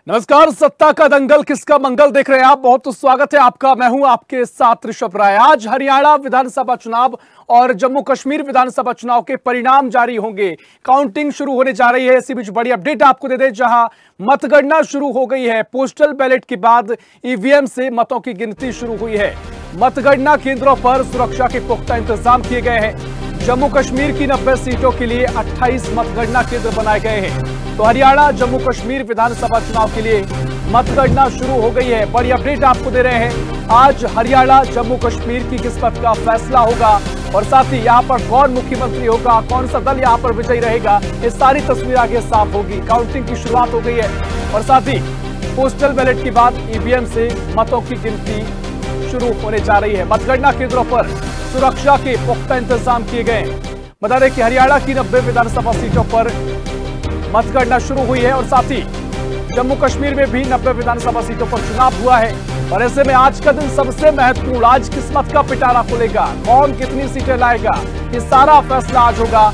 नमस्कार। सत्ता का दंगल किसका मंगल देख रहे हैं आप। बहुत स्वागत है आपका। मैं हूं आपके साथ ऋषभ राय। आज हरियाणा विधानसभा चुनाव और जम्मू कश्मीर विधानसभा चुनाव के परिणाम जारी होंगे। काउंटिंग शुरू होने जा रही है। इसी बीच बड़ी अपडेट आपको दे दें, जहां मतगणना शुरू हो गई है। पोस्टल बैलेट के बाद ईवीएम से मतों की गिनती शुरू हुई है। मतगणना केंद्रों पर सुरक्षा के पुख्ता इंतजाम किए गए हैं। जम्मू कश्मीर की 90 सीटों के लिए 28 मतगणना केंद्र बनाए गए हैं। तो हरियाणा जम्मू कश्मीर विधानसभा चुनाव के लिए मतगणना शुरू हो गई है। बड़ी अपडेट आपको दे रहे हैं। आज हरियाणा जम्मू कश्मीर की किस्मत का फैसला होगा और साथ ही यहां पर कौन मुख्यमंत्री होगा, कौन सा दल यहां पर विजयी रहेगा, ये सारी तस्वीर आगे साफ होगी। काउंटिंग की शुरुआत हो गई है और साथ ही पोस्टल बैलेट के बाद ईवीएम से मतों की गिनती शुरू होने जा रही है। मतगणना केंद्रों पर सुरक्षा के पुख्ता इंतजाम किए गए हैं। बता दें कि हरियाणा की 90 विधानसभा सीटों पर मतगणना शुरू हुई है और साथ ही जम्मू कश्मीर में भी 90 विधानसभा सीटों पर चुनाव हुआ है। और ऐसे में आज का दिन सबसे महत्वपूर्ण, आज किस्मत का पिटारा खुलेगा। कौन कितनी सीटें लाएगा, ये सारा फैसला आज होगा।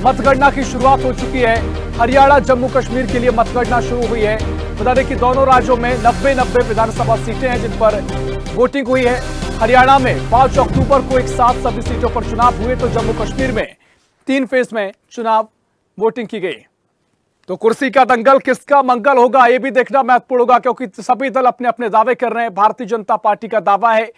मतगणना की शुरुआत हो चुकी है। हरियाणा जम्मू कश्मीर के लिए मतगणना शुरू हुई है। बता दें कि दोनों राज्यों में 90 विधानसभा सीटें हैं जिन पर वोटिंग हुई है। हरियाणा में 5 अक्टूबर को एक साथ सभी सीटों पर चुनाव हुए, तो जम्मू कश्मीर में 3 फेज में चुनाव वोटिंग की गई। तो कुर्सी का दंगल किसका मंगल होगा, यह भी देखना महत्वपूर्ण होगा, क्योंकि सभी दल अपने अपने दावे कर रहे हैं। भारतीय जनता पार्टी का दावा है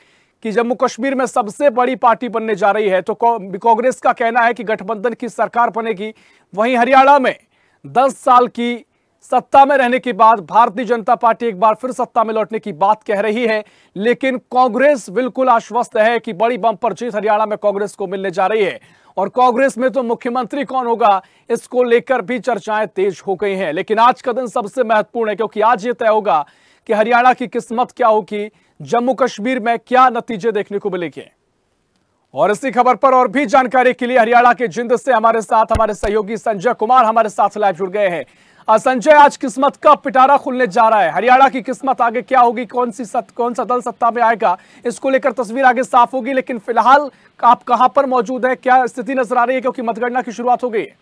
कि जम्मू कश्मीर में सबसे बड़ी पार्टी बनने जा रही है, तो कांग्रेस का कहना है कि गठबंधन की सरकार बनेगी। वहीं हरियाणा में 10 साल की सत्ता में रहने के बाद भारतीय जनता पार्टी एक बार फिर सत्ता में लौटने की बात कह रही है, लेकिन कांग्रेस बिल्कुल आश्वस्त है कि बड़ी बंपर जीत हरियाणा में कांग्रेस को मिलने जा रही है। और कांग्रेस में तो मुख्यमंत्री कौन होगा, इसको लेकर भी चर्चाएं तेज हो गई हैं। लेकिन आज का दिन सबसे महत्वपूर्ण है, क्योंकि आज ये तय होगा कि हरियाणा की किस्मत क्या होगी, जम्मू कश्मीर में क्या नतीजे देखने को मिलेंगे। और इसी खबर पर और भी जानकारी के लिए हरियाणा के जिंद से हमारे साथ हमारे सहयोगी संजय कुमार हमारे साथ लाइव जुड़ गए हैं। संजय, आज किस्मत का पिटारा खुलने जा रहा है। हरियाणा की किस्मत आगे क्या होगी, कौन सा दल सत्ता में आएगा, इसको लेकर तस्वीर आगे साफ होगी। लेकिन फिलहाल आप कहां पर मौजूद है, क्या स्थिति नजर आ रही है, क्योंकि मतगणना की शुरुआत हो गई है?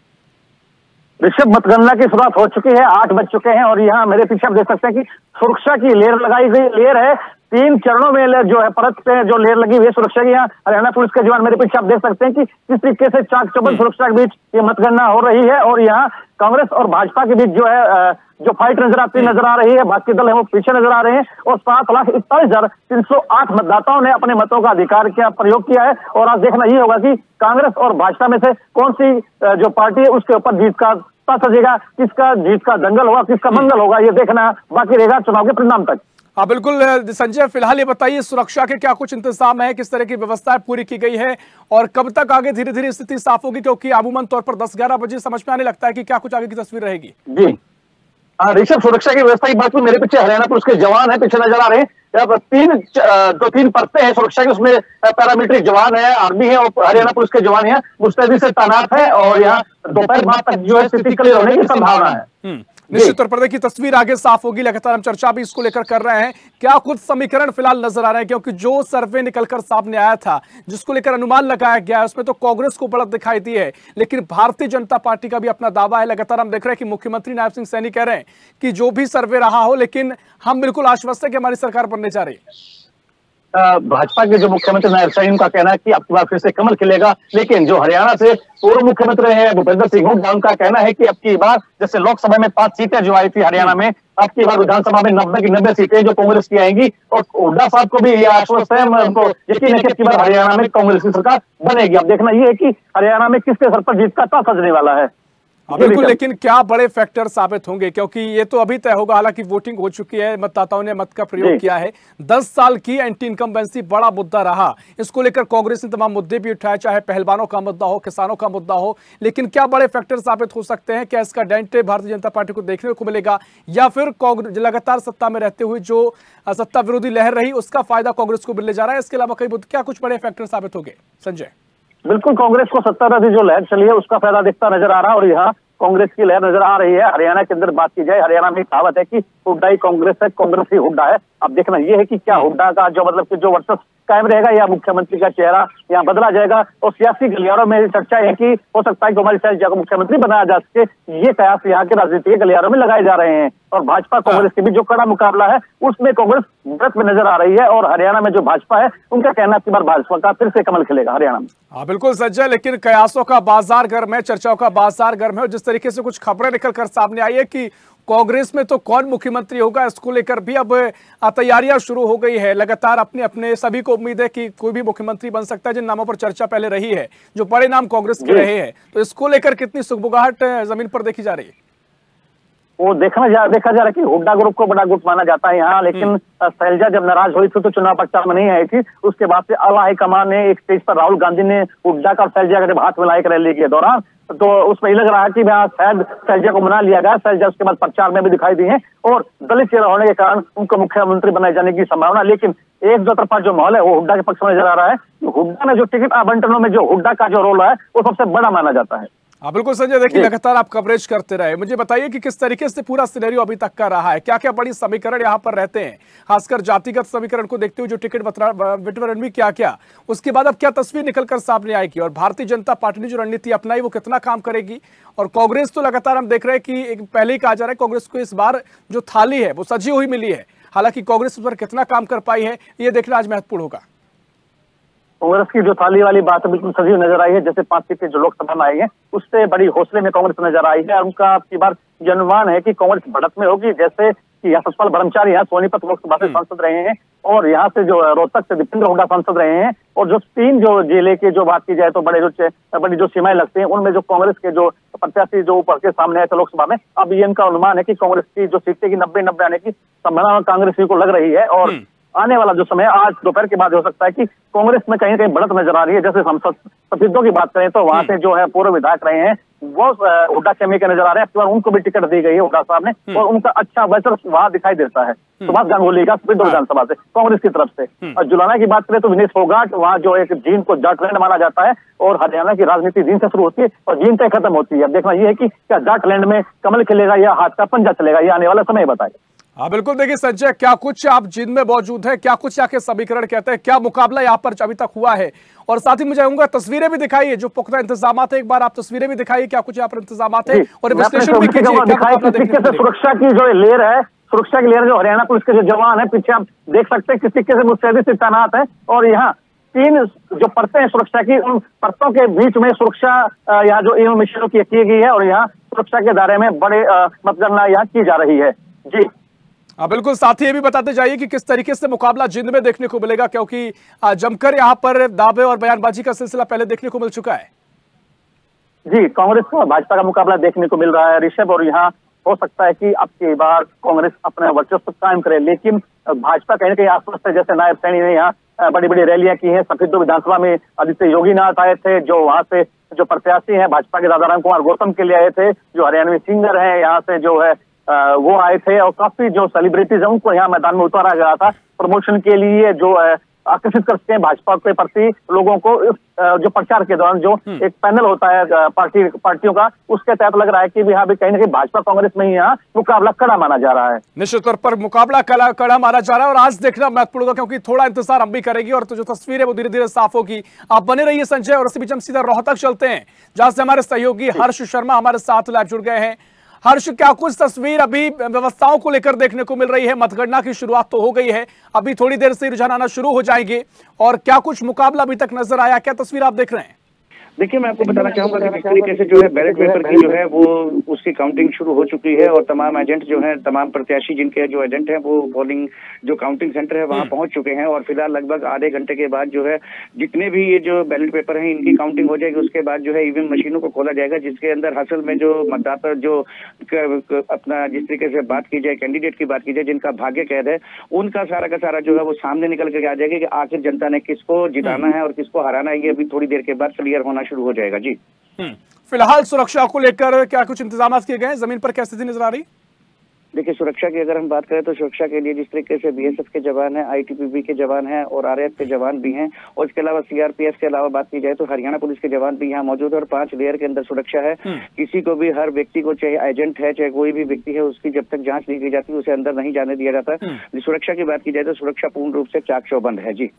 ऋषभ, मतगणना की शुरुआत हो चुकी है। 8 बज चुके हैं और यहाँ मेरे पीछे आप देख सकते हैं कि सुरक्षा की लेयर लगाई गई। लेयर है 3 चरणों में जो है परत पे जो लेयर लगी हुई है सुरक्षा की। यहाँ हरियाणा पुलिस के जवान मेरे पीछे आप देख सकते हैं कि किस तरीके से चाक चौबंद सुरक्षा के बीच ये मतगणना हो रही है। और यहाँ कांग्रेस और भाजपा के बीच जो फाइट नजर आ रही है। बाकी दल है वो पीछे नजर आ रहे हैं। और 7,41,308 मतदाताओं ने अपने मतों का अधिकार का प्रयोग किया है। और आज देखना ये होगा कि कांग्रेस और भाजपा में से कौन सी जो पार्टी है उसके ऊपर जीत का ताज सजेगा, किसका जीत का दंगल होगा, किसका मंगल होगा, ये देखना बाकी रहेगा चुनाव के परिणाम तक। हाँ बिल्कुल संजय, फिलहाल ये बताइए सुरक्षा के क्या कुछ इंतजाम है, किस तरह की व्यवस्थाएं पूरी की गई है और कब तक आगे धीरे धीरे स्थिति साफ होगी, क्योंकि अमूमन तौर पर 10-11 बजे समझ में आने लगता है कि क्या कुछ आगे की तस्वीर रहेगी। जी ऋषभ, सुरक्षा की व्यवस्था की बात में मेरे पीछे हरियाणा पुलिस के जवान है, पीछे नजर आ रहे हैं। 3 परतें हैं सुरक्षा की, उसमें पैरामिलिट्री जवान है, आर्मी है और हरियाणा पुलिस के जवान यहाँ मुस्तैदी से तैनात है। और यहाँ दोपहर बाद तक जो है स्थिति क्लियर होने की संभावना है। निश्चित तौर पर देखिए तस्वीर आगे साफ होगी। लगातार हम चर्चा भी इसको लेकर कर रहे हैं। क्या कुछ समीकरण फिलहाल नजर आ रहे हैं, क्योंकि जो सर्वे निकलकर सामने आया था, जिसको लेकर अनुमान लगाया गया है, उसमें तो कांग्रेस को बढ़त दिखाई दी है, लेकिन भारतीय जनता पार्टी का भी अपना दावा है। लगातार हम देख रहे हैं कि मुख्यमंत्री नायब सिंह सैनी कह रहे हैं कि जो भी सर्वे रहा हो, लेकिन हम बिल्कुल आश्वस्त है कि हमारी सरकार बनने जा रही है। भाजपा के जो मुख्यमंत्री नायब सिंह का कहना है कि अब की बार फिर से कमल खिलेगा। लेकिन जो हरियाणा से पूर्व मुख्यमंत्री हैं भूपेंद्र सिंह हुड्डा, उनका कहना है कि अब की बार जैसे लोकसभा में 5 सीटें जो आई थी हरियाणा में, अब की बार विधानसभा में 90 की 90 सीटें जो कांग्रेस की आएंगी। और हुड्डा साहब को भी यह आश्वस्त है, उनको यकीन है कि अब की बार हरियाणा में कांग्रेस की सरकार बनेगी। अब देखना यह है कि हरियाणा में किसके सर पर जीत का ताज सजने वाला है। बिल्कुल, लेकिन क्या बड़े फैक्टर साबित होंगे, क्योंकि ये तो अभी तय होगा। हालांकि वोटिंग हो चुकी है, मतदाताओं ने मत का प्रयोग किया है। 10 साल की एंटी इनकम्बेंसी बड़ा मुद्दा रहा। इसको लेकर कांग्रेस ने तमाम मुद्दे भी उठाए, चाहे पहलवानों का मुद्दा हो, किसानों का मुद्दा हो। लेकिन क्या बड़े फैक्टर साबित हो सकते हैं? क्या इसका डेंट भारतीय जनता पार्टी को देखने को मिलेगा, या फिर कांग्रेस लगातार सत्ता में रहते हुए जो सत्ता विरोधी लहर रही उसका फायदा कांग्रेस को मिलने जा रहा है? इसके अलावा कई क्या कुछ बड़े फैक्टर साबित होंगे संजय? बिल्कुल, कांग्रेस को सत्ता विरोधी जो लहर चली है उसका फायदा दिखता नजर आ रहा है। और यहाँ कांग्रेस की लहर नजर आ रही है। हरियाणा के अंदर बात की जाए, हरियाणा में कहावत है कि हुड्डा ही कांग्रेस है, कांग्रेस ही हुड्डा है। अब देखना यह है कि क्या हुड्डा का जो मतलब कि जो वर्चस्व कायम रहेगा या मुख्यमंत्री का चेहरा यहाँ बदला जाएगा। और सियासी गलियारों में चर्चा है कि हो सकता है कि कुमारी शैलजा को मुख्यमंत्री बनाया जा सके, ये कयास यहाँ के राजनीतिक गलियारों में लगाए जा रहे हैं। और भाजपा कांग्रेस के बीच जो कड़ा मुकाबला है उसमें कांग्रेस बढ़त में नजर आ रही है, और हरियाणा में जो भाजपा है उनका कहना है कि बार भाजपा का फिर से कमल खिलेगा हरियाणा में। हाँ बिल्कुल संजय, लेकिन कयासों का बाजार गर्म है, चर्चाओं का बाजार गर्म है, और जिस तरीके से कुछ खबरें निकलकर सामने आई है कि कांग्रेस में तो कौन मुख्यमंत्री होगा, इसको लेकर भी अब तैयारियां शुरू हो गई है। लगातार अपने अपने सभी को उम्मीद है कि कोई भी मुख्यमंत्री बन सकता है, जिन नामों पर चर्चा पहले रही है, जो बड़े नाम कांग्रेस के रहे हैं, तो इसको लेकर कितनी सुगबुगाहट जमीन पर देखी जा रही है? वो देखा जा रहा है कि हुड्डा ग्रुप को बड़ा ग्रुप माना जाता है यहाँ, लेकिन शैलजा जब नाराज हुई थी तो चुनाव प्रचार में नहीं आई थी। उसके बाद से आला हाईकमान ने एक स्टेज पर राहुल गांधी ने हुड्डा का और शैलजा का जब हाथ मिलाए एक रैली के दौरान, तो उसमें लग रहा है कि शायद शैलजा को मना लिया गया। शैलजा उसके बाद प्रचार में भी दिखाई दी है, और दलित चेहरा होने के कारण उनको मुख्यमंत्री बनाए जाने की संभावना, लेकिन एक दो तरफा जो माहौल है वो हुड्डा के पक्ष में नजर आ रहा है। हुड्डा ने जो टिकट आवंटनों में जो हुड्डा का जो रोल है वो सबसे बड़ा माना जाता है। हाँ बिल्कुल संजय, देखिए लगातार आप कवरेज करते रहे, मुझे बताइए कि किस तरीके से पूरा सिनेरियो अभी तक का रहा है, क्या क्या बड़ी समीकरण यहाँ पर रहते हैं, खासकर जातिगत समीकरण को देखते हुए जो टिकट वितरण में क्या क्या, उसके बाद अब क्या तस्वीर निकलकर सामने आएगी, और भारतीय जनता पार्टी ने जो रणनीति अपनाई वो कितना काम करेगी। और कांग्रेस तो लगातार हम देख रहे हैं कि पहले ही कहा जा रहा है कांग्रेस को इस बार जो थाली है वो सजी हुई मिली है, हालांकि कांग्रेस उस पर कितना काम कर पाई है ये देखना आज महत्वपूर्ण होगा। कांग्रेस की जो थाली वाली बात है बिल्कुल सजीव नजर आई है, जैसे 5 सीटें जो लोकसभा में आई है उससे बड़ी हौसले में कांग्रेस नजर आई है, और उनका आपकी बार ये अनुमान है कि कांग्रेस बढ़त में होगी। जैसे कि सतपाल ब्रह्मचारी यहाँ सोनीपत लोकसभा से सांसद रहे हैं, और यहाँ से जो रोहतक से दीपेंद्र हुड्डा सांसद रहे हैं, और जो 3 जो जिले के जो बात की जाए तो बड़ी जो सीमाएं लगती हैं उनमें जो कांग्रेस के जो प्रत्याशी जो ऊपर के सामने आए थे लोकसभा में, अब ये इनका अनुमान है कि कांग्रेस की जो सीटें की 90 आने की संभावना कांग्रेस को लग रही है। और आने वाला जो समय आज दोपहर के बाद हो सकता है कि कांग्रेस में कहीं ना कहीं बढ़त नजर आ रही है। जैसे हम सफेदों की बात करें तो वहां से जो है पूर्व विधायक रहे हैं वो हुड्डा खेमे के नजर आ रहे हैं, उनको भी टिकट दी गई है हुड्डा साहब ने, और उनका अच्छा वर्चस्व वहां दिखाई देता है सुभाष गांगुली का सफेदों विधानसभा से कांग्रेस की तरफ से। और जुलाना की बात करें तो विनेश फोगाट, वहाँ जो एक जीन को जाट लैंड माना जाता है, और हरियाणा की राजनीति जीन से शुरू होती है और जीन से खत्म होती है। अब देखना यह है कि क्या जाट लैंड में कमल खिलेगा या हाथ का पंजा चलेगा, ये आने वाला समय बताएगा। हाँ बिल्कुल, देखिए संजय, क्या कुछ आप जिन में मौजूद है, क्या कुछ यहाँ के समीकरण कहते हैं, क्या मुकाबला यहाँ पर अभी तक हुआ है, और साथ ही मुझे कहूंगा तस्वीरें भी दिखाइए, जो पुख्ता इंतजाम है, एक बार आप तस्वीरें भी दिखाइए, क्या कुछ यहाँ पर इंतजाम है, और विश्लेषण भी कीजिए। सुरक्षा की जो लेयर है, सुरक्षा की लेयर जो हरियाणा पुलिस के जो जवान है पीछे आप देख सकते हैं किस तरीके से मुस्तैदी से तैनात है, और यहाँ 3 जो परतें हैं सुरक्षा की, उन परतों के बीच में सुरक्षा यहाँ जो इन मिशनों की गई है, और यहाँ सुरक्षा के दायरे में बड़े मतगणना यहाँ की जा रही है। जी हाँ बिल्कुल, साथ ही ये भी बताते जाइए कि किस तरीके से मुकाबला जिंद में देखने को मिलेगा, क्योंकि जमकर यहाँ पर दावे और बयानबाजी का सिलसिला पहले देखने को मिल चुका है। जी, कांग्रेस और भाजपा का मुकाबला देखने को मिल रहा है ऋषभ, और यहाँ हो सकता है कि अब की बार कांग्रेस अपना वर्चस्व कायम करे, लेकिन भाजपा कहीं ना कहीं आश्वस्त है। जैसे नायब सैनी ने यहाँ बड़ी बड़ी रैलियां की हैं, सफेदों विधानसभा में आदित्य योगीनाथ आए थे, जो वहां से जो प्रत्याशी हैं भाजपा के दादा राम कुमार गौतम के लिए आए थे, जो हरियाणवी सिंगर हैं यहाँ से जो है वो आए थे, और काफी जो सेलिब्रिटीज हैं उनको यहाँ मैदान में उतारा गया था प्रमोशन के लिए, जो आकर्षित कर सके भाजपा के प्रति लोगों को। जो प्रचार के दौरान जो एक पैनल होता है पार्टियों का, उसके तहत लग रहा है कि यहाँ भी कहीं ना कहीं भाजपा कांग्रेस में ही यहाँ मुकाबला कड़ा माना जा रहा है। निश्चित तौर पर मुकाबला कड़ा माना जा रहा है, और आज देखना महत्वपूर्ण होगा, क्योंकि थोड़ा इंतजार हम भी करेंगे, और तो जो तस्वीर है वो धीरे धीरे साफ होगी। आप बने रहिए संजय, और इसी बीच हम सीधा रोहतक चलते हैं, जहां से हमारे सहयोगी हर्ष शर्मा हमारे साथ लाइव जुड़ गए हैं। हर्ष, क्या कुछ तस्वीर अभी व्यवस्थाओं को लेकर देखने को मिल रही है? मतगणना की शुरुआत तो हो गई है, अभी थोड़ी देर से रुझान आना शुरू हो जाएंगे, और क्या कुछ मुकाबला अभी तक नजर आया, क्या तस्वीर आप देख रहे हैं? देखिए, मैं आपको बताना चाहूंगा कि किस तरीके से जो है बैलेट पेपर की जो है वो उसकी काउंटिंग शुरू हो चुकी है, और तमाम एजेंट जो हैं, तमाम प्रत्याशी जिनके जो एजेंट हैं वो पोलिंग जो काउंटिंग सेंटर है वहां पहुंच चुके हैं, और फिलहाल लगभग आधे घंटे के बाद जो है जितने भी ये जो बैलेट पेपर हैं इनकी काउंटिंग हो जाएगी। उसके बाद जो है ईवीएम मशीनों को खोला जाएगा, जिसके अंदर असल में जो मतदाता जो अपना जिस तरीके से बात की जाए, कैंडिडेट की बात की जाए, जिनका भाग्य कैद है, उनका सारा का सारा जो है वो सामने निकल कर आ जाएगा कि आखिर जनता ने किसको जिताना है और किसको हराना है। ये अभी थोड़ी देर के बाद क्लियर होना शुरू हो जाएगा। जी, फिलहाल सुरक्षा को लेकर क्या कुछ इंतजाम किए गए हैं? जमीन पर क्या स्थिति नजर आ रही? देखिए, सुरक्षा की अगर हम बात करें तो सुरक्षा के लिए जिस तरीके से बीएसएफ के जवान हैं, आईटीबीपी के जवान हैं, और आरएएफ के जवान भी हैं, और इसके अलावा सीआरपीएफ के अलावा बात की जाए तो हरियाणा पुलिस के जवान भी यहाँ मौजूद है, और 5 लेयर के अंदर सुरक्षा है। किसी को भी, हर व्यक्ति को, चाहे एजेंट है चाहे कोई भी व्यक्ति है, उसकी जब तक जांच नहीं की जाती उसे अंदर नहीं जाने दिया जाता। सुरक्षा की बात की जाए तो सुरक्षा पूर्ण रूप से चाक चौबंद है। जी,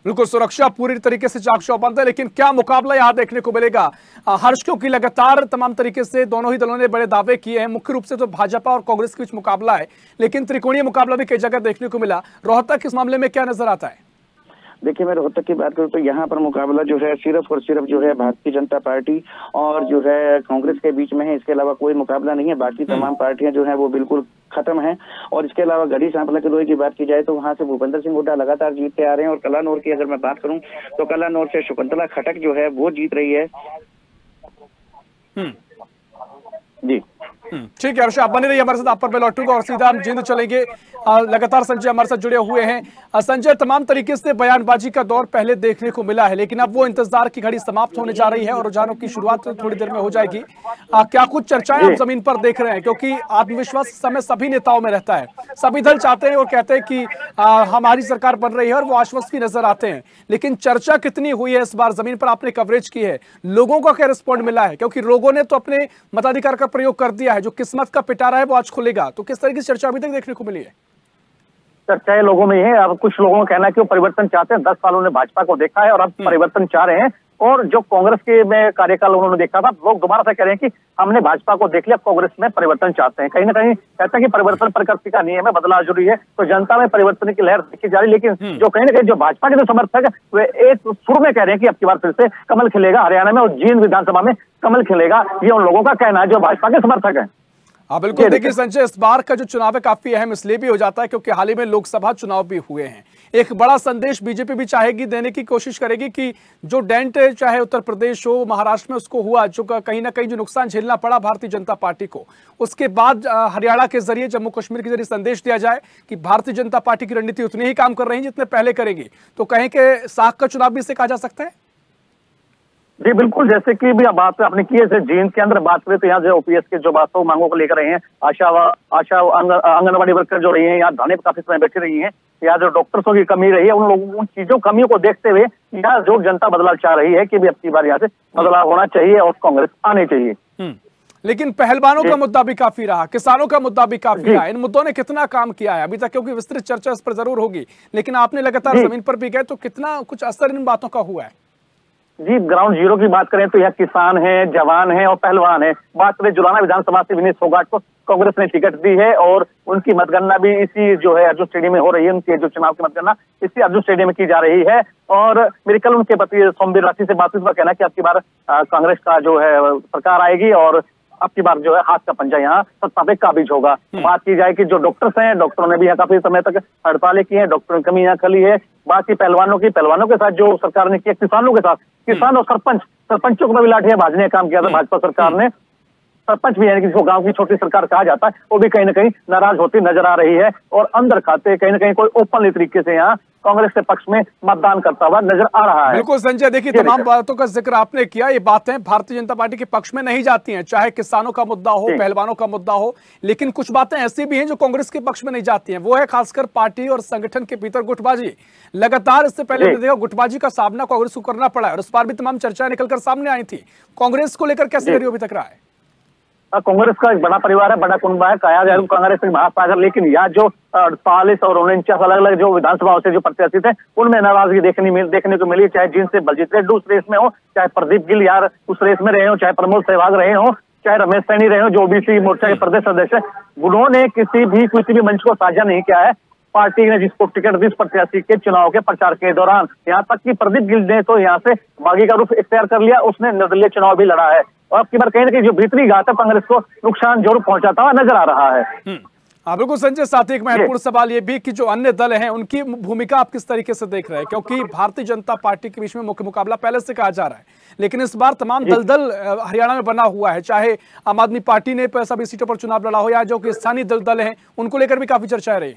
बिल्कुल, सुरक्षा पूरी तरीके से चाक चौबंद है, लेकिन क्या मुकाबला यहां देखने को मिलेगा हर्ष? क्योंकि लगातार तमाम तरीके से दोनों ही दलों ने बड़े दावे किए हैं। मुख्य रूप से तो भाजपा और कांग्रेस के बीच मुकाबला है, लेकिन त्रिकोणीय मुकाबला भी कई जगह देखने को मिला। रोहतक इस मामले में क्या नजर आता है? देखिए, मैं रोहतक की बात करूं तो यहाँ पर मुकाबला जो है सिर्फ और सिर्फ जो है भारतीय जनता पार्टी और जो है कांग्रेस के बीच में है। इसके अलावा कोई मुकाबला नहीं है। बाकी तमाम पार्टियां जो है वो बिल्कुल खत्म है। और इसके अलावा गढ़ी सांपला के लोहे की बात की जाए तो वहां से भूपेंद्र सिंह हुड्डा लगातार जीतते आ रहे हैं। और कलानौर की अगर मैं बात करूं तो कलानौर से शकुंतला खटक जो है वो जीत रही है। जी ठीक है हर्ष, आप बने रहिए हमारे साथ। आप पर मैं लौटूंगा और सीधा हम जींद चलेंगे। लगातार संजय हमारे साथ जुड़े हुए हैं। संजय, तमाम तरीके से बयानबाजी का दौर पहले देखने को मिला है, लेकिन अब वो इंतजार की घड़ी समाप्त होने जा रही है और रुझानों की शुरुआत थोड़ी देर में हो जाएगी। क्या कुछ चर्चाएं आप जमीन पर देख रहे हैं? क्योंकि आत्मविश्वास इस समय सभी नेताओं में रहता है। सभी दल चाहते हैं और कहते हैं कि हमारी सरकार बन रही है और वो आश्वस्त भी नजर आते हैं, लेकिन चर्चा कितनी हुई है इस बार? जमीन पर आपने कवरेज की है, लोगों का क्या रिस्पॉन्ड मिला है? क्योंकि लोगों ने तो अपने मताधिकार का प्रयोग कर दिया है। जो किस्मत का पिटारा है वो आज खुलेगा। तो किस तरह की चर्चा अभी तक देखने को मिली है? चर्चाएं लोगों में है। अब कुछ लोगों का कहना है कि वो परिवर्तन चाहते हैं। 10 सालों ने भाजपा को देखा है और अब परिवर्तन चाह रहे हैं। और जो कांग्रेस के में कार्यकाल उन्होंने देखा था, लोग दोबारा से कह रहे हैं कि हमने भाजपा को देख लिया, कांग्रेस में परिवर्तन चाहते हैं। कहीं ना कहीं कहते हैं कि परिवर्तन प्रकृति का नियम है, बदलाव जरूरी है। तो जनता में परिवर्तन की लहर देखी जा रही है। लेकिन जो कहीं ना कहीं जो भाजपा के जो समर्थक है वे एक सुर में कह रहे हैं कि अब की बार फिर से कमल खिलेगा हरियाणा में और जींद विधानसभा में कमल खिलेगा। ये उन लोगों का कहना है जो भाजपा के समर्थक है। हाँ बिल्कुल, देखिए संजय, इस बार का जो चुनाव है काफी अहम इसलिए भी हो जाता है क्योंकि हाल ही में लोकसभा चुनाव भी हुए हैं। एक बड़ा संदेश बीजेपी भी चाहेगी, देने की कोशिश करेगी कि जो डेंट चाहे उत्तर प्रदेश हो, महाराष्ट्र में उसको हुआ, जो कहीं ना कहीं जो नुकसान झेलना पड़ा भारतीय जनता पार्टी को, उसके बाद हरियाणा के जरिए, जम्मू कश्मीर के जरिए संदेश दिया जाए कि भारतीय जनता पार्टी की रणनीति उतनी ही काम कर रही है जितने पहले करेगी। तो कहें कि साख का चुनाव भी इसे कहा जा सकता है। जी बिल्कुल, जैसे कि भी अब बात आपने की है जींद के अंदर बात करें तो यहाँ जो ओपीएस के जो वास्तव मांगों को लेकर रहे हैं, आशा आंगनबाड़ी वर्कर जो रही हैं यहाँ धरने पर काफी समय बैठी रही हैं। यहाँ जो डॉक्टर्सों की कमी रही है, उन लोगों उन चीजों कमियों को देखते हुए यहाँ जो जनता बदलाव चाह रही है कि भी अब की बार यहाँ से बदलाव होना चाहिए और कांग्रेस आनी चाहिए। लेकिन पहलवानों का मुद्दा भी काफी रहा, किसानों का मुद्दा भी काफी रहा। इन मुद्दों ने कितना काम किया है अभी तक? क्योंकि विस्तृत चर्चा इस पर जरूर होगी, लेकिन आपने लगातार जमीन पर भी गए तो कितना कुछ असर इन बातों का हुआ है? जी, ग्राउंड जीरो की बात करें तो यह किसान है, जवान है और पहलवान है। बात करें जुलाना विधानसभा से विनीत फोगाट को कांग्रेस ने टिकट दी है और उनकी मतगणना भी इसी जो है अर्जुन स्टेडियम में हो रही है। उनके जो चुनाव की मतगणना इसी अर्जुन स्टेडियम में की जा रही है। और मेरी कल उनके पति सोमवीर राशि से बात हुई, कहना कि अब की बार कांग्रेस का जो है सरकार आएगी और अब की बार जो है हाथ का पंजा यहाँ सत्ता पे काबिज होगा। बात की जाए कि जो डॉक्टर्स हैं, डॉक्टरों ने भी यहाँ काफी समय तक हड़तालें की हैं, डॉक्टरों की कमी यहाँ खली है। बात की पहलवानों के साथ जो सरकार ने किया, किसानों के साथ, किसान और सरपंचों को भी लाठियां भाजने का काम किया था भाजपा सरकार ने। सरपंच भी यानी कि जिसको गांव की छोटी सरकार कहा जाता है, वो भी कहीं ना कहीं नाराज होती नजर आ रही है और अंदर खाते कहीं ना कहीं कोई ओपनली तरीके से यहाँ कांग्रेस के पक्ष में मतदान करता हुआ नजर आ रहा है। बिल्कुल संजय, देखिए तमाम बातों का जिक्र आपने किया, ये बातें भारतीय जनता पार्टी के पक्ष में नहीं जाती हैं, चाहे किसानों का मुद्दा हो, पहलवानों का मुद्दा हो, लेकिन कुछ बातें ऐसी भी हैं जो कांग्रेस के पक्ष में नहीं जाती हैं। वो है खासकर पार्टी और संगठन के भीतर गुटबाजी। लगातार इससे पहले हमने देखा गुटबाजी का सामना कांग्रेस को करना पड़ा है और इस बार भी तमाम चर्चाएं निकलकर सामने आई थी। कांग्रेस को लेकर कैसे अभी तक रहा है? कांग्रेस का एक बड़ा परिवार है, बड़ा कुनबा है, कहा जाए कांग्रेस एक महासागर। लेकिन यहाँ जो 48 और 49 अलग अलग जो विधानसभाओं से जो प्रत्याशी थे, उनमें नाराजगी देखने को मिली। चाहे जिनसे बलजीत रेड्डी उस रेस में हो, चाहे प्रदीप गिल यार उस रेस में रहे हो, चाहे प्रमोद सहवाग रहे हो, चाहे रमेश सैनी रहे हो जो ओबीसी मोर्चा के प्रदेश अध्यक्ष है, उन्होंने किसी भी मंच को साझा नहीं किया है पार्टी ने जिसको टिकट दी प्रत्याशी के चुनाव के प्रचार के दौरान। यहाँ तक कि प्रदीप गिल ने तो यहाँ से बागी का रुख इख्तियार कर लिया, उसने निर्दलीय चुनाव भी लड़ा है और अब की बार कहीं ना कहीं जो भीतरी घात है कांग्रेस को नुकसान जरूर पहुंचाता हुआ नजर आ रहा है। हाँ बिल्कुल संजय, साथ ही एक महत्वपूर्ण सवाल ये भी कि जो अन्य दल हैं उनकी भूमिका आप किस तरीके से देख रहे हैं? क्योंकि भारतीय जनता पार्टी के बीच में मुख्य मुकाबला पहले से कहा जा रहा है, लेकिन इस बार तमाम दल हरियाणा में बना हुआ है। चाहे आम आदमी पार्टी ने सभी सीटों पर चुनाव लड़ा हो या जो कि स्थानीय दल हैं, उनको लेकर भी काफी चर्चाएं रही।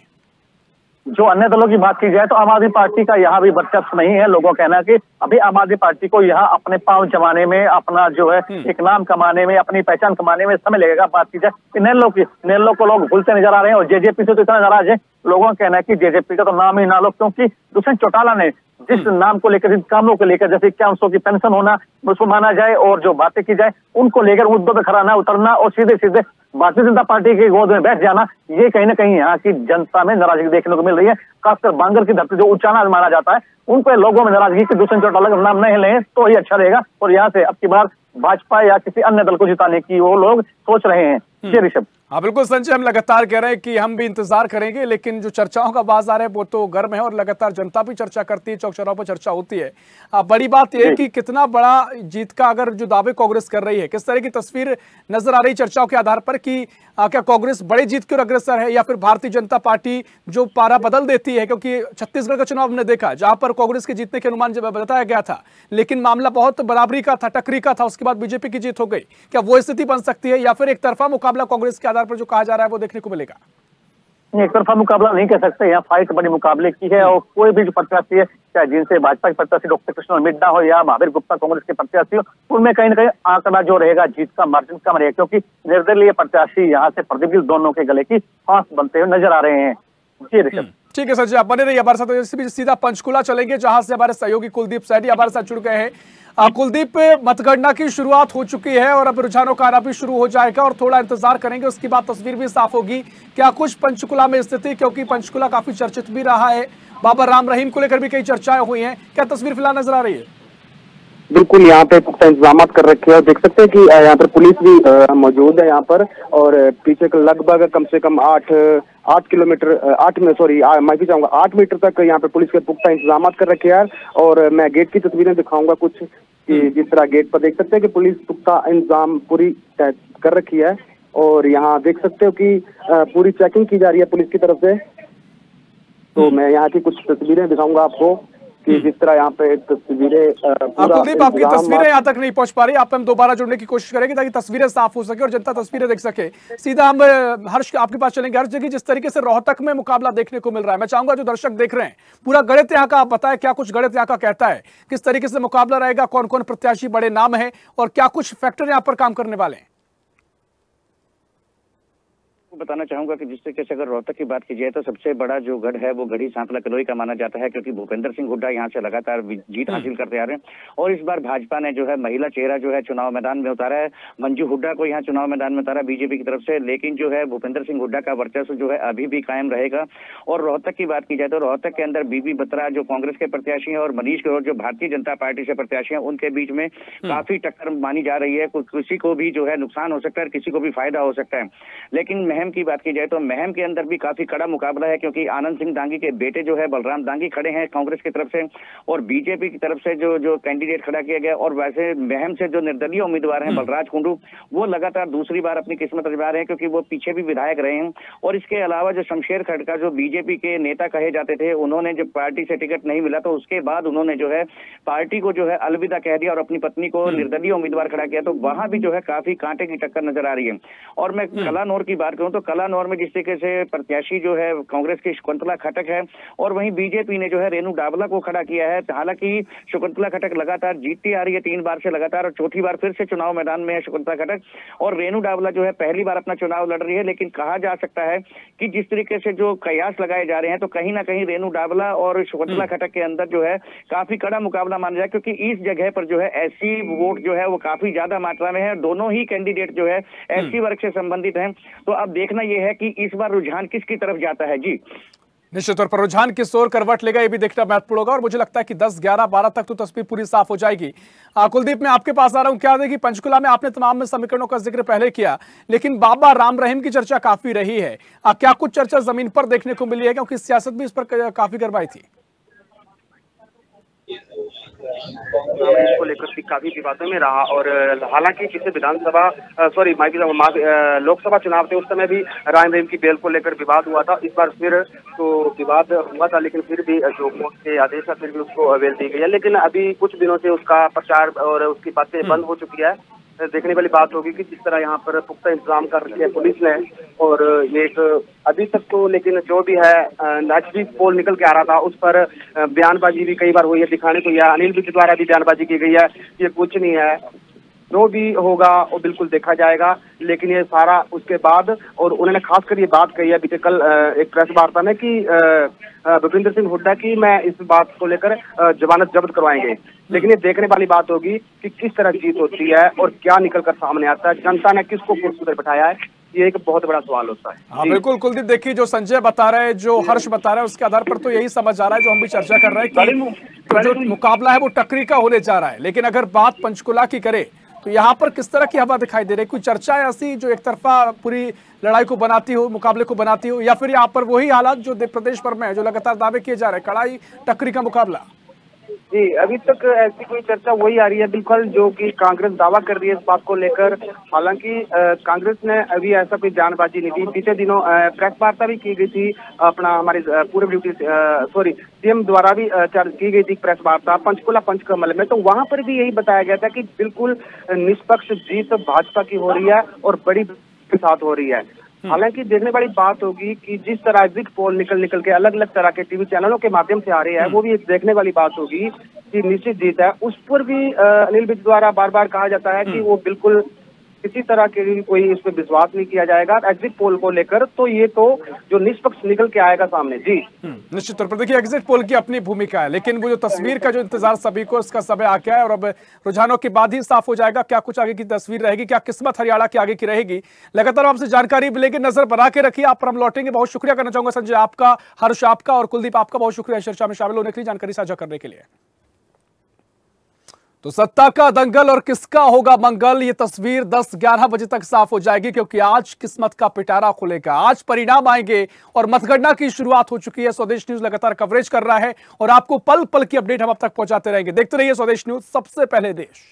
जो अन्य दलों की बात की जाए तो आम आदमी पार्टी का यहाँ भी वर्चस्व नहीं है। लोगों का कहना है कि अभी आम आदमी पार्टी को यहाँ अपने पांव जमाने में, अपना जो है एक नाम कमाने में, अपनी पहचान कमाने में समय लगेगा। बात की जाए कि नेल्लो को लोग भूलते नजर आ रहे हैं और जेजेपी से तो इतना नाराज है। लोगों का कहना है कि जेजेपी का तो नाम ही ना लो, क्योंकि दुष्यंत चौटाला ने जिस नाम को लेकर, जिन कामों को लेकर, जैसे 5100 की पेंशन होना उसको माना जाए और जो बातें की जाए उनको लेकर मुद्दों पे खड़ा ना उतरना और सीधे सीधे भारतीय जनता पार्टी की गोद में बैठ जाना, ये कहीं ना कहीं यहाँ की जनता में नाराजगी देखने को मिल रही है। खासकर बांगर की धरती जो उचाना माना जाता है, उन पर लोगों में नाराजगी की दूसरे चोट अलग नाम नहीं लें तो ही अच्छा रहेगा। और यहाँ से अब की बार भाजपा या किसी अन्य दल को जिताने की वो लोग सोच रहे हैं। जी ऋषभ। हाँ बिल्कुल संजय, हम लगातार कह रहे हैं कि हम भी इंतजार करेंगे, लेकिन जो चर्चाओं का बाजार है वो तो गर्म है और लगातार जनता भी चर्चा करती है, चौक चौराहों पर चर्चा होती है। बड़ी बात यह है कि कितना बड़ा जीत का अगर जो दावे कांग्रेस कर रही है, किस तरह की तस्वीर नजर आ रही चर्चाओं के आधार पर कि क्या कांग्रेस बड़ी जीत की ओर अग्रसर है या फिर भारतीय जनता पार्टी जो पारा बदल देती है? क्योंकि छत्तीसगढ़ का चुनाव हमने देखा जहां पर कांग्रेस के जीतने के अनुमान बताया गया था, लेकिन मामला बहुत बराबरी का था, टकरी का था, उसके बाद बीजेपी की जीत हो गई। क्या वो स्थिति बन सकती है या फिर एक तरफा मुकाबला कांग्रेस के आधार पर जो कहा जा रहा है वो देखने को मिलेगा? एक तरफा मुकाबला नहीं कह सकते, यहाँ फाइट बड़ी मुकाबले की है और कोई भी जो प्रत्याशी है, चाहे जिनसे भाजपा के प्रत्याशी डॉक्टर कृष्ण मिड्डा हो या महावीर गुप्ता कांग्रेस के प्रत्याशी हो, उनमें कहीं ना कहीं आंकड़ा जो रहेगा जीत का मार्जिन कम रहेगा, क्योंकि निर्दलीय प्रत्याशी यहाँ से प्रदीप दोनों के गले की फांस बनते हुए नजर आ रहे हैं। जी ऋषभ। ठीक है संजय, आप बने रहिए हमारे साथ। सीधा पंचकुला चलेंगे जहां से हमारे सहयोगी कुलदीप सैनी हमारे साथ जुड़ गए हैं। कुलदीप, मतगणना की शुरुआत हो चुकी है और अब रुझानों का आना भी शुरू हो जाएगा और थोड़ा इंतजार करेंगे, उसके बाद तस्वीर भी साफ होगी। क्या कुछ पंचकुला में स्थिति, क्योंकि पंचकुला काफी चर्चित भी रहा है, बाबा राम रहीम को लेकर भी कई चर्चाएं हुई हैं, क्या तस्वीर फिलहाल नजर आ रही है? बिल्कुल, यहाँ पे पुख्ता इंतजाम कर रखे हैं और देख सकते हैं कि यहाँ पर पुलिस भी मौजूद है यहाँ पर, और पीछे लगभग कम से कम 8 मीटर तक यहाँ पे पुलिस के पुख्ता इंतजाम कर रखे हैं। और मैं गेट की तस्वीरें दिखाऊंगा कुछ, कि जिस तरह गेट पर देख सकते हैं कि पुलिस पुख्ता इंतजाम पूरी कर रखी है और यहाँ देख सकते हो कि पूरी चेकिंग की जा रही है पुलिस की तरफ से। तो मैं यहाँ की कुछ तस्वीरें दिखाऊंगा आपको कि जिस तरह यहाँ पे तस्वीरें। कुलदीप, आपकी तस्वीरें यहाँ तक नहीं पहुंच पा रही, आप हम दोबारा जुड़ने की कोशिश करेंगे ताकि तस्वीरें साफ हो सके और जनता तस्वीरें देख सके। सीधा हम हर्ष आपके पास चलेंगे। हर्ष जी, जिस तरीके से रोहतक में मुकाबला देखने को मिल रहा है, मैं चाहूंगा जो दर्शक देख रहे हैं पूरा गणित यहाँ का आप बताएं, क्या कुछ गणित यहाँ का कहता है, किस तरीके से मुकाबला रहेगा, कौन कौन प्रत्याशी बड़े नाम है और क्या कुछ फैक्टर यहाँ पर काम करने वाले हैं? बताना चाहूंगा कि जिस तरीके से अगर रोहतक की बात की जाए तो सबसे बड़ा जो गढ़ है वो गढ़ी सांपला कलोई का माना जाता है, क्योंकि भूपेंद्र सिंह हुड्डा यहाँ से लगातार जीत हासिल करते आ रहे हैं और इस बार भाजपा ने जो है महिला चेहरा जो है चुनाव मैदान में उतारा है। मंजू हुड्डा को यहाँ चुनाव मैदान में उतारा बीजेपी की तरफ से, लेकिन जो है भूपेंद्र सिंह हुड्डा का वर्चस्व जो है अभी भी कायम रहेगा। और रोहतक की बात की जाए तो रोहतक के अंदर बीबी बत्रा जो कांग्रेस के प्रत्याशी हैं और मनीष गौर जो भारतीय जनता पार्टी से प्रत्याशी हैं, उनके बीच में काफी टक्कर मानी जा रही है। किसी को भी जो है नुकसान हो सकता है, किसी को भी फायदा हो सकता है। लेकिन महम की बात की जाए तो महम के अंदर भी काफी कड़ा मुकाबला है, क्योंकि आनंद सिंह दांगी के बेटे जो है बलराम दांगी खड़े हैं कांग्रेस की तरफ से और बीजेपी की तरफ से जो कैंडिडेट खड़ा किया गया। और वैसे महम से जो निर्दलीय उम्मीदवार हैं बलराज कुंडू, वो लगातार दूसरी बार अपनी किस्मत आजमा रहे हैं, क्योंकि वो पीछे भी विधायक रहे हैं। और इसके अलावा जो शमशेर खड़का जो बीजेपी के नेता कहे जाते थे, उन्होंने जब पार्टी से टिकट नहीं मिला तो उसके बाद उन्होंने जो है पार्टी को जो है अलविदा कह दिया और अपनी पत्नी को निर्दलीय उम्मीदवार खड़ा किया। तो वहां भी जो है काफी कांटे की टक्कर नजर आ रही है। और मैं कलानौर की बात करूं तो कलानौर में जिस तरीके से प्रत्याशी जो है कांग्रेस की शकुंतला खटक है और वहीं बीजेपी ने जो है रेणु डाबला को खड़ा किया है। हालांकि शकुंतला खटक लगातार जीतती आ रही है 3 बार से लगातार, और चौथी बार फिर से चुनाव मैदान में है शकुंतला खटक। और रेणु डाबला जो है पहली बार अपना चुनाव लड़ रही है, लेकिन कहा जा सकता है कि जिस तरीके से जो कयास लगाए जा रहे हैं तो कहीं ना कहीं रेणु डाबला और शकुंतला खटक के अंदर जो है काफी कड़ा मुकाबला माना जाए, क्योंकि इस जगह पर जो है एससी वोट जो है वो काफी ज्यादा मात्रा में है। दोनों ही कैंडिडेट जो है एससी वर्ग से संबंधित हैं। तो अब देखना यह है कि इस बार रुझान किसकी तरफ जाता है। जी निश्चित तौर पर रुझान किस ओर करवट लेगा ये भी देखना महत्वपूर्ण होगा और मुझे लगता है कि 10, 11, 12 तक तो तस्वीर पूरी साफ हो जाएगी। कुलदीप, मैं आपके पास आ रहा हूं। क्या देखिए पंचकुला में आपने तमाम समीकरणों का जिक्र पहले किया, लेकिन बाबा राम रहीम की चर्चा काफी रही है। क्या कुछ चर्चा जमीन पर देखने को मिली है, क्योंकि सियासत भी इस पर काफी गरमाई थी? इसको लेकर भी काफी विवादों में रहा और हालांकि पिछले लोकसभा चुनाव थे उस समय भी राम रहीम की बेल को लेकर विवाद हुआ था। इस बार फिर तो विवाद हुआ था, लेकिन फिर भी जो कोर्ट के आदेश है फिर भी उसको बेल दी गई है। लेकिन अभी कुछ दिनों से उसका प्रचार और उसकी बातें बंद हो चुकी है। देखने वाली बात होगी कि जिस तरह यहाँ पर पुख्ता इंतजाम कर रखे हैं पुलिस ने, और ये एक अभी तक तो, लेकिन जो भी है एग्जिट पोल निकल के आ रहा था उस पर बयानबाजी भी कई बार हुई है, दिखाने को यह अनिल विज द्वारा भी बयानबाजी की गई है, ये कुछ नहीं है। जो भी होगा वो बिल्कुल देखा जाएगा। लेकिन ये सारा उसके बाद, और उन्होंने खासकर ये बात कही है बीते कल एक प्रेस वार्ता में कि भूपेंद्र सिंह हुड्डा की मैं इस बात को लेकर जमानत जब्त करवाएंगे। लेकिन ये देखने वाली बात होगी कि किस तरह जीत होती है और क्या निकल कर सामने आता है, जनता ने किसको कुर्सी पर बैठाया है, ये एक बहुत बड़ा सवाल होता है। हाँ बिल्कुल कुलदीप, देखिए जो संजय बता रहे हैं, जो हर्ष बता रहे हैं, उसके आधार पर तो यही समझ आ रहा है, जो हम भी चर्चा कर रहे हैं कि जो मुकाबला है वो टक्करी का होने जा रहा है। लेकिन अगर बात पंचकुला की करे तो यहाँ पर किस तरह की हवा दिखाई दे रही है? कोई चर्चा है ऐसी जो एक तरफा पूरी लड़ाई को बनाती हो, मुकाबले को बनाती हो, या फिर यहाँ पर वही हालात जो प्रदेश भर में है, जो लगातार दावे किए जा रहे हैं, कड़ाई टक्करी का मुकाबला? जी, अभी तक ऐसी कोई चर्चा वही आ रही है बिल्कुल, जो कि कांग्रेस दावा कर रही है इस बात को लेकर। हालांकि कांग्रेस ने अभी ऐसा कोई बयानबाजी नहीं दी। बीते दिनों प्रेस वार्ता भी की गई थी, अपना हमारे पूर्व ड्यूटी सीएम द्वारा भी की गई थी प्रेस वार्ता पंचकुला पंचकमल में। तो वहां पर भी यही बताया गया था कि बिल्कुल निष्पक्ष जीत भाजपा की हो रही है और बड़ी के साथ हो रही है। हालांकि देखने वाली बात होगी कि जिस तरह एग्जिट पोल निकल के अलग अलग तरह के टीवी चैनलों के माध्यम से आ रहे हैं, वो भी देखने वाली बात होगी कि निश्चित जीत है। उस पर भी अनिल विज द्वारा बार बार कहा जाता है कि वो बिल्कुल किसी तरह के कोई इस पर विश्वास नहीं किया जाएगा एग्जिट पोल को लेकर। तो ये तो जो निष्पक्ष निकल के आएगा सामने। जी निश्चित तौर पर देखिए एग्जिट पोल की अपनी भूमिका है, लेकिन वो जो तस्वीर का जो इंतजार सभी को, इसका समय आ गया है और अब रुझानों के बाद ही साफ हो जाएगा क्या कुछ आगे की तस्वीर रहेगी, क्या किस्मत हरियाणा की आगे की रहेगी। लगातार आपसे जानकारी मिलेगी, नजर बना के रखिए। आप पर हम लौटेंगे। बहुत शुक्रिया करना चाहूंगा संजय आपका, हर्ष आपका और कुलदीप आपका बहुत शुक्रिया चर्चा में शामिल होने के लिए, जानकारी साझा करने के लिए। तो सत्ता का दंगल और किसका होगा मंगल, ये तस्वीर 10-11 बजे तक साफ हो जाएगी, क्योंकि आज किस्मत का पिटारा खुलेगा। आज परिणाम आएंगे और मतगणना की शुरुआत हो चुकी है। स्वदेश न्यूज लगातार कवरेज कर रहा है और आपको पल पल की अपडेट हम अब तक पहुंचाते रहेंगे। देखते रहिए स्वदेश न्यूज, सबसे पहले देश।